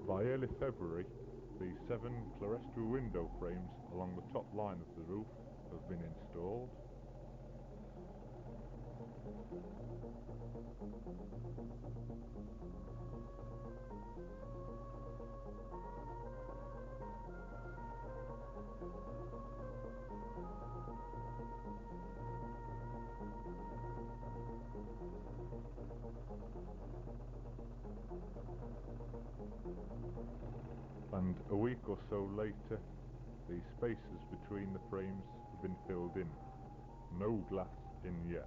By early February, the 7 clerestory window frames along the top line of the roof have been installed. And a week or so later, the spaces between the frames have been filled in. No glass in yet.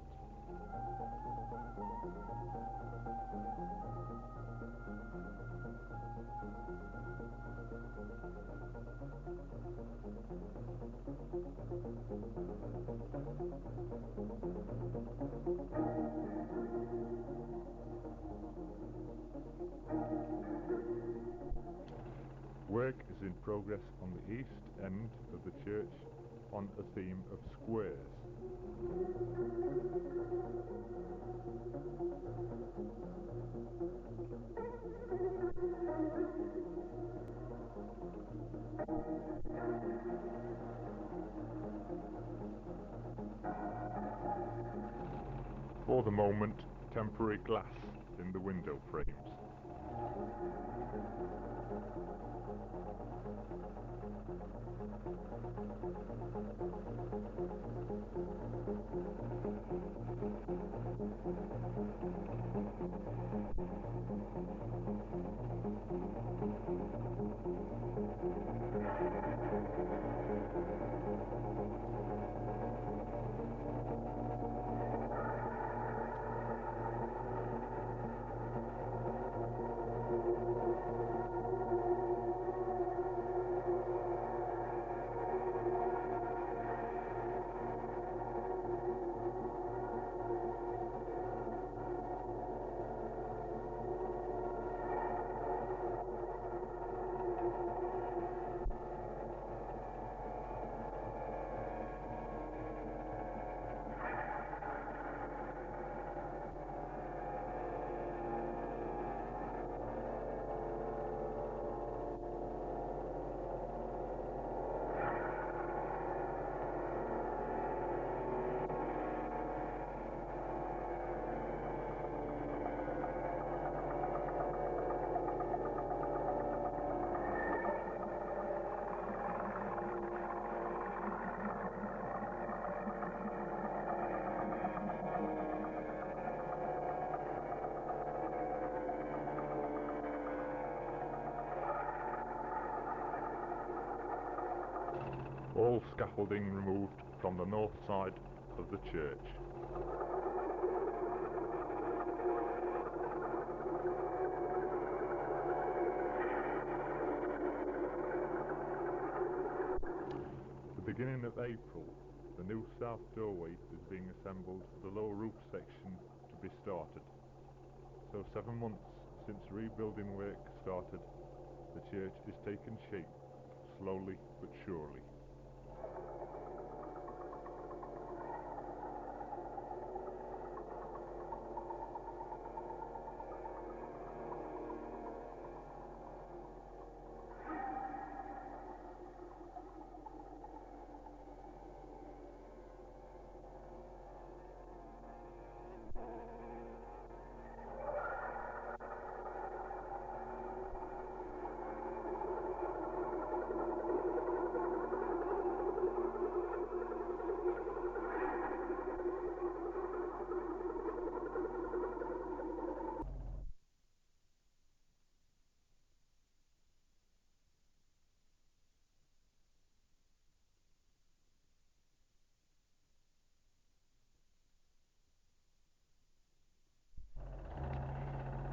Work is in progress on the east end of the church on a theme of squares. For the moment, temporary glass in the window frames. All scaffolding removed from the north side of the church. The beginning of April, the new south doorway is being assembled for the lower roof section to be started. So 7 months since rebuilding work started, the church is taking shape, slowly but surely.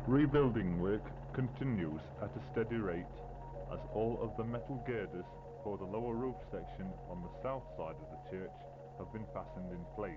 Rebuilding work continues at a steady rate as all of the metal girders for the lower roof section on the south side of the church have been fastened in place.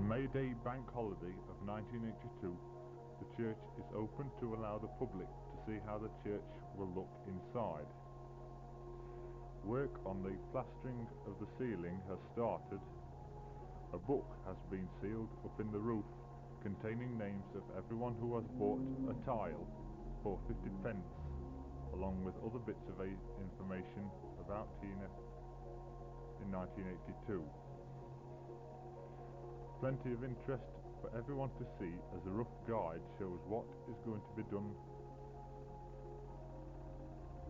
May Day bank holiday of 1982, the church is open to allow the public to see how the church will look inside. Work on the plastering of the ceiling has started. A book has been sealed up in the roof containing names of everyone who has bought a tile for 50 pence, along with other bits of information about Tina in 1982. Plenty of interest for everyone to see, as a rough guide shows what is going to be done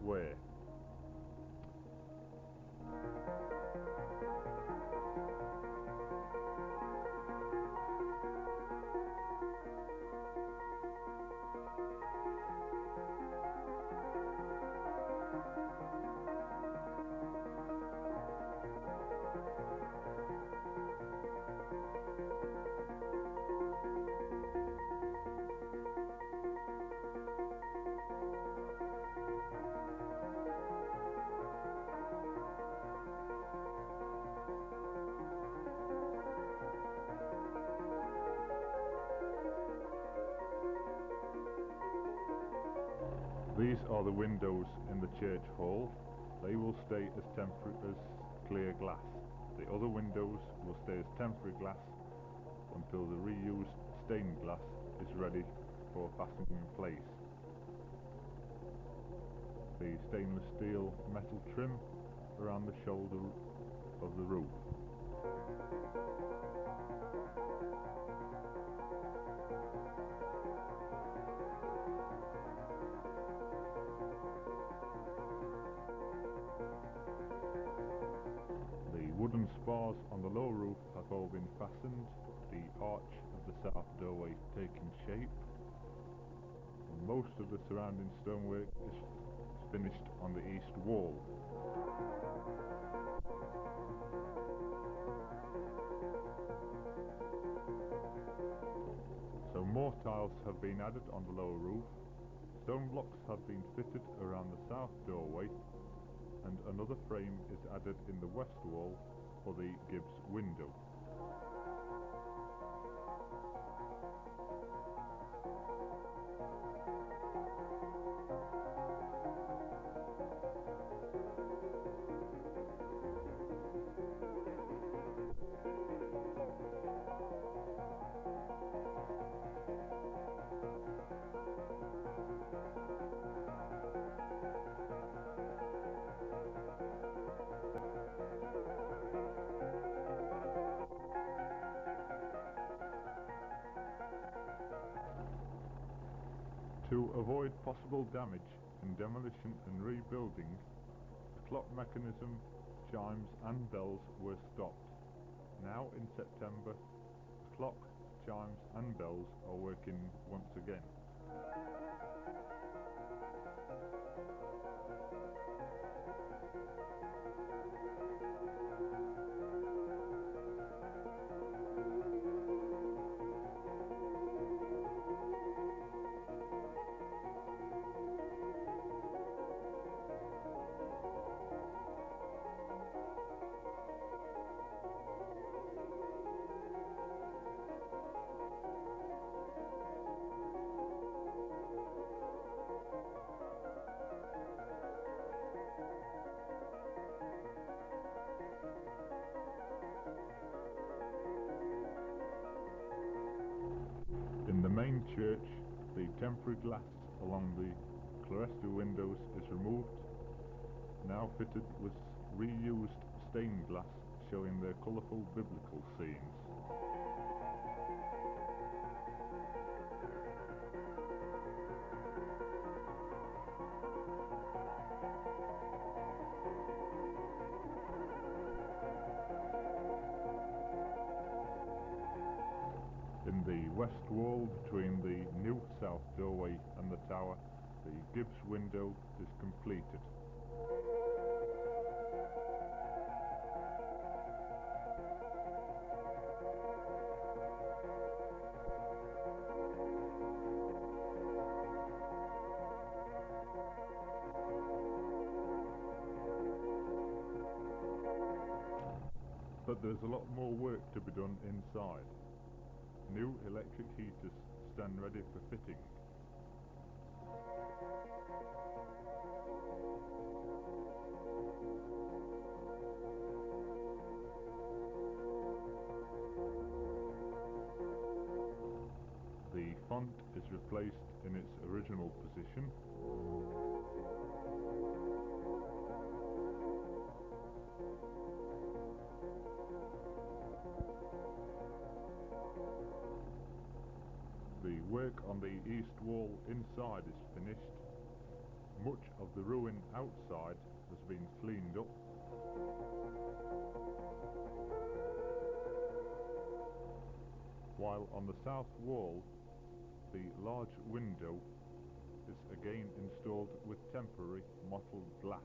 where. These are the windows in the church hall. They will stay as temporary as clear glass. The other windows will stay as temporary glass until the reused stained glass is ready for fastening in place. The stainless steel metal trim around the shoulder of the roof. The wooden spars on the lower roof have all been fastened, the arch of the south doorway taking shape, and most of the surrounding stonework is finished on the east wall. So more tiles have been added on the lower roof, stone blocks have been fitted around the south doorway, and another frame is added in the west wall for the Gibbs window. To avoid possible damage in demolition and rebuilding, the clock mechanism, chimes and bells were stopped. Now in September, the clock, chimes and bells are working once again. In the main church, the temporary glass along the clerestory windows is removed, now fitted with reused stained glass showing their colourful biblical scenes. In the west wall between the new south doorway and the tower, the Gibbs window is completed. But there's a lot more work to be done inside. new electric heaters stand ready for fitting. The font is replaced in its original position. The work on the east wall inside is finished. Much of the ruin outside has been cleaned up. While on the south wall, the large window is again installed with temporary mottled glass.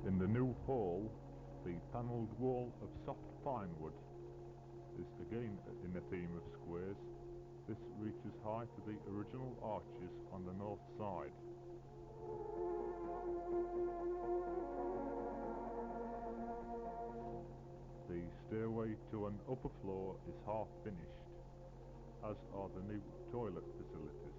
In the new hall, the panelled wall of soft pine wood is again in a theme of squares. This reaches high to the original arches on the north side. The stairway to an upper floor is half finished, as are the new toilet facilities.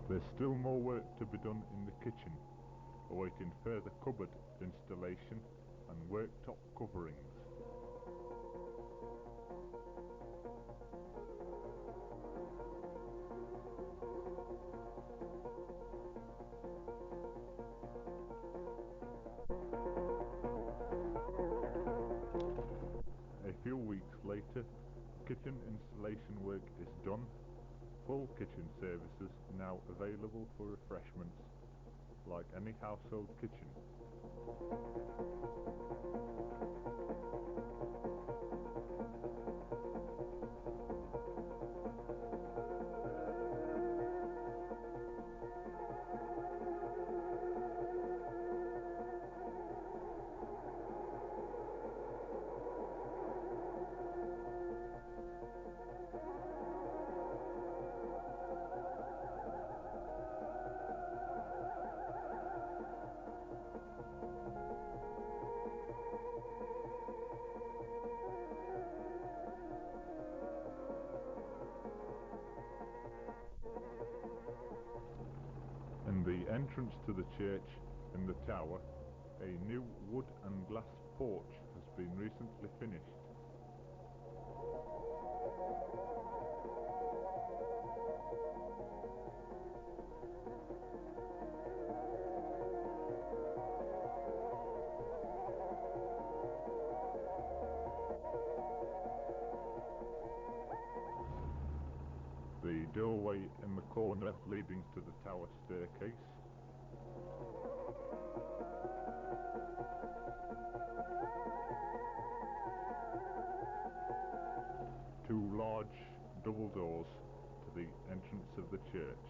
There's still more work to be done in the kitchen, awaiting further cupboard installation and worktop coverings. A few weeks later, kitchen installation work is done. Full kitchen services now available for refreshments, like any household kitchen. In the entrance to the church in the tower, a new wood and glass porch has been recently finished. The doorway in the corner leading to the tower staircase. Two large double doors to the entrance of the church.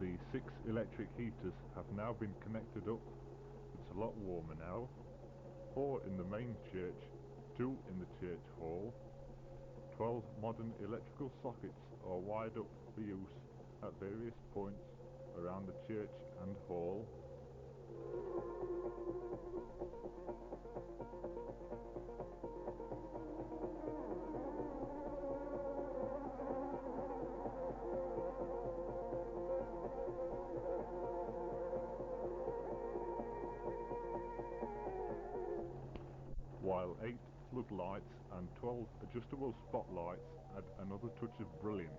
The 6 electric heaters have now been connected up. It's a lot warmer now. 4 in the main church, 2 in the church hall. 12 modern electrical sockets are wired up for use at various points around the church and hall. while 8 floodlights and 12 adjustable spotlights add another touch of brilliance.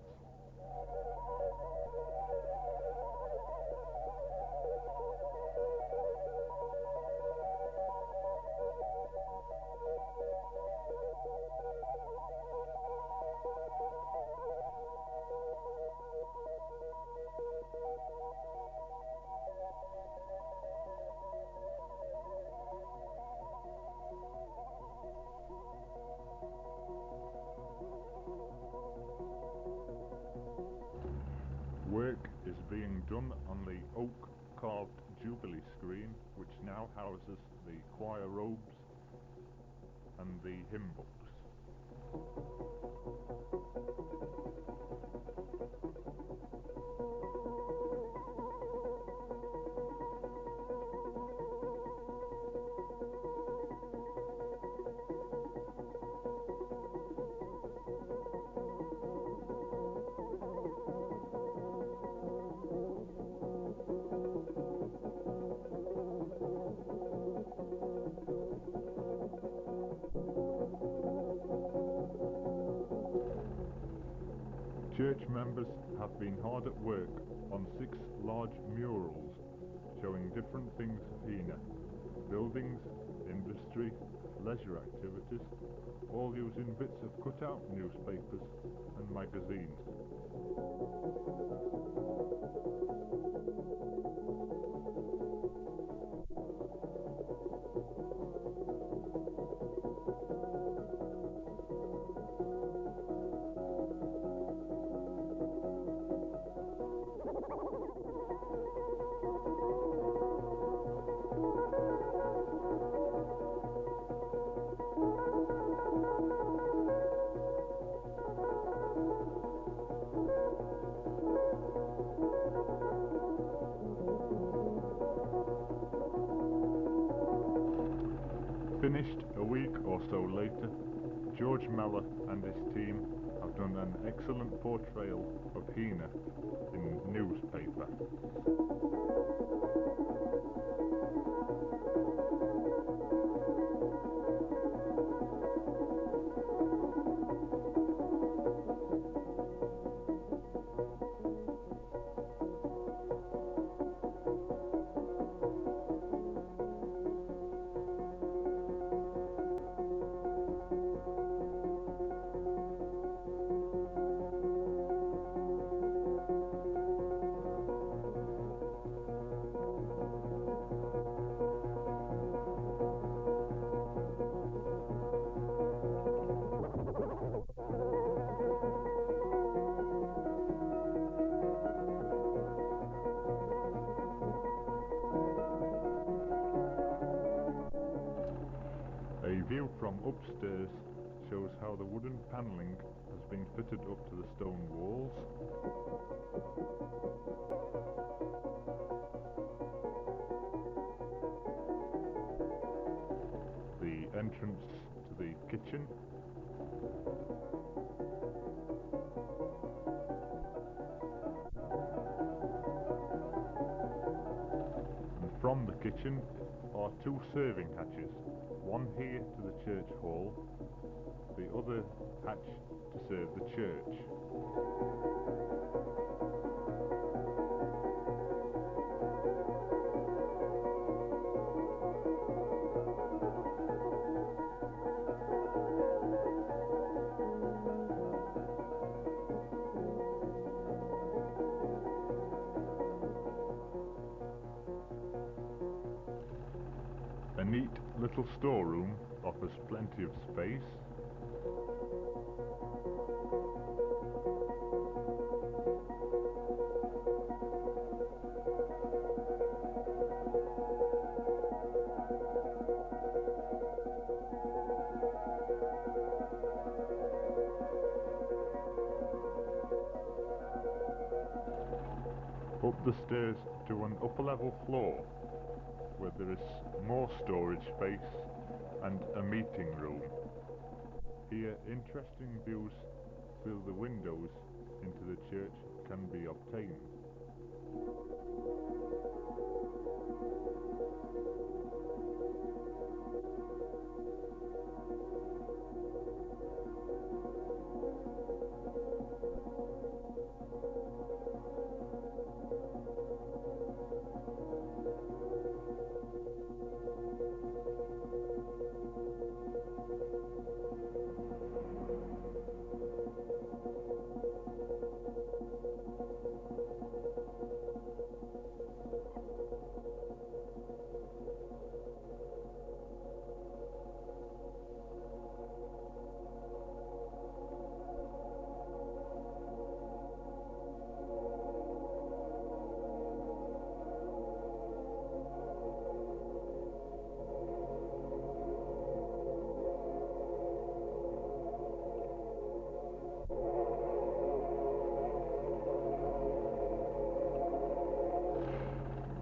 Work is being done on the oak-carved Jubilee screen, which now houses the choir robes and the hymn books. Church members have been hard at work on 6 large murals showing different things of Heanor: buildings, industry, leisure activities, all using bits of cut-out newspapers and magazines. Finished a week or so later, George Mellor and his team have done an excellent portrayal of Heanor in newspaper. A view from upstairs shows how the wooden panelling has been fitted up to the stone walls. The entrance to the kitchen. And from the kitchen are 2 serving hatches, one here to the church hall, the other hatch to serve the church. A neat little storeroom offers plenty of space. Up the stairs to an upper level floor, where there is more storage space and a meeting room. Here interesting views through the windows into the church can be obtained.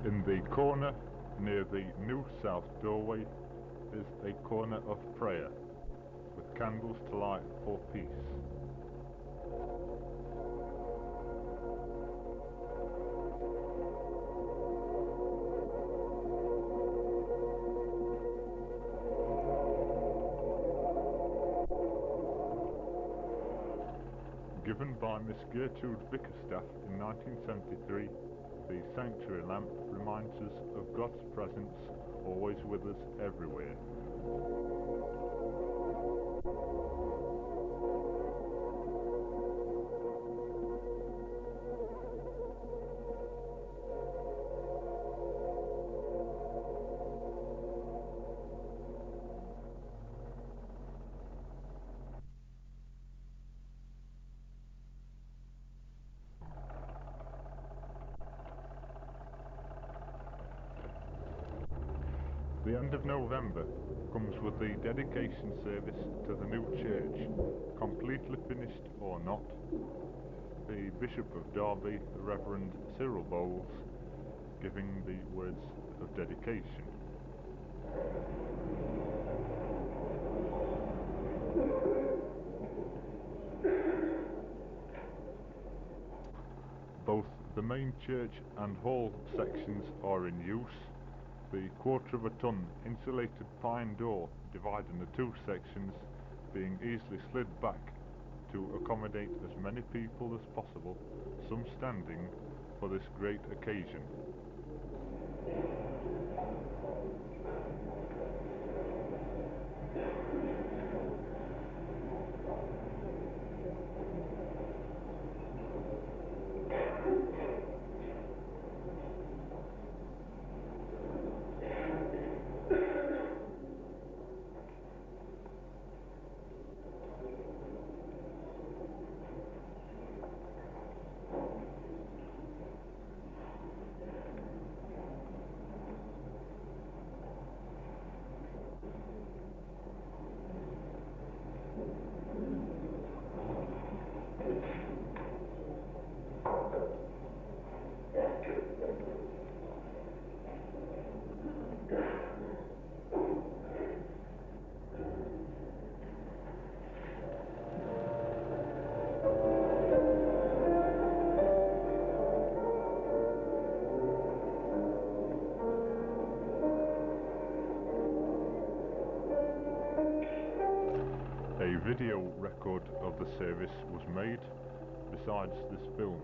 In the corner near the new south doorway is a corner of prayer, with candles to light for peace. Given by Miss Gertrude Bickerstaff in 1973, the sanctuary lamp reminds us of God's presence always with us everywhere. The end of November comes with the dedication service to the new church, completely finished or not. The Bishop of Derby, the Reverend Cyril Bowles, giving the words of dedication. Both the main church and hall sections are in use. The 1/4 ton insulated pine door dividing the two sections being easily slid back to accommodate as many people as possible, some standing, for this great occasion. A video record of the service was made, besides this film.